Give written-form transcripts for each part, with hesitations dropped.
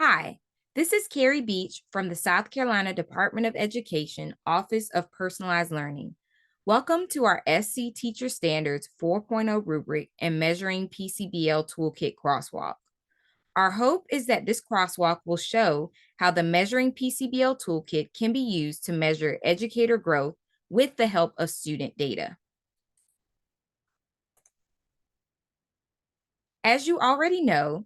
Hi, this is Carrie Beach from the South Carolina Department of Education Office of Personalized Learning. Welcome to our SC Teacher Standards 4.0 rubric and Measuring PCBL Toolkit crosswalk. Our hope is that this crosswalk will show how the Measuring PCBL Toolkit can be used to measure educator growth with the help of student data. As you already know,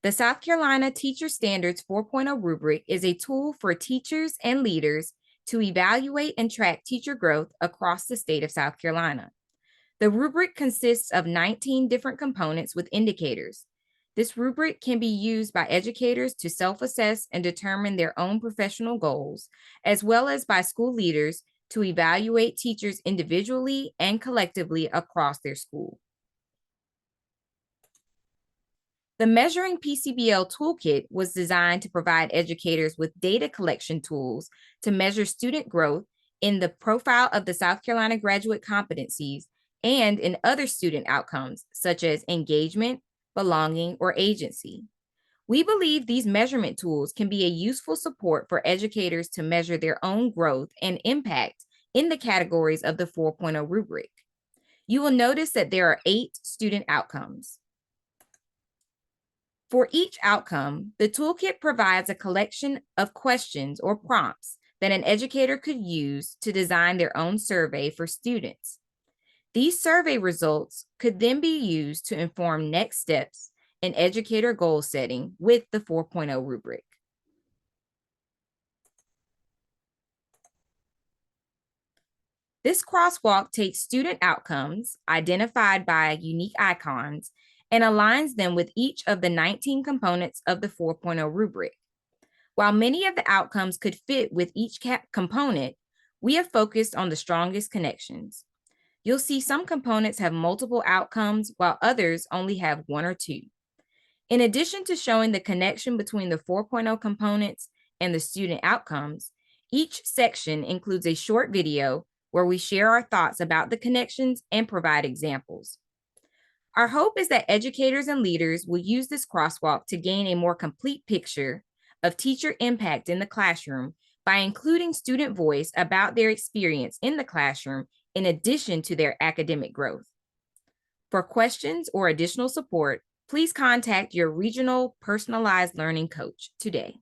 the South Carolina Teacher Standards 4.0 rubric is a tool for teachers and leaders to evaluate and track teacher growth across the state of South Carolina. The rubric consists of 19 different components with indicators. This rubric can be used by educators to self-assess and determine their own professional goals, as well as by school leaders to evaluate teachers individually and collectively across their school. The Measuring PCBL Toolkit was designed to provide educators with data collection tools to measure student growth in the profile of the South Carolina graduate competencies and in other student outcomes, such as engagement, belonging, or agency. We believe these measurement tools can be a useful support for educators to measure their own growth and impact in the categories of the 4.0 rubric. You will notice that there are 8 student outcomes. For each outcome, the toolkit provides a collection of questions or prompts that an educator could use to design their own survey for students. These survey results could then be used to inform next steps in educator goal setting with the 4.0 rubric. This crosswalk takes student outcomes identified by unique icons and aligns them with each of the 19 components of the 4.0 rubric. While many of the outcomes could fit with each component, we have focused on the strongest connections. You'll see some components have multiple outcomes while others only have 1 or 2. In addition to showing the connection between the 4.0 components and the student outcomes, each section includes a short video where we share our thoughts about the connections and provide examples. Our hope is that educators and leaders will use this crosswalk to gain a more complete picture of teacher impact in the classroom by including student voice about their experience in the classroom in addition to their academic growth. For questions or additional support, please contact your regional personalized learning coach today.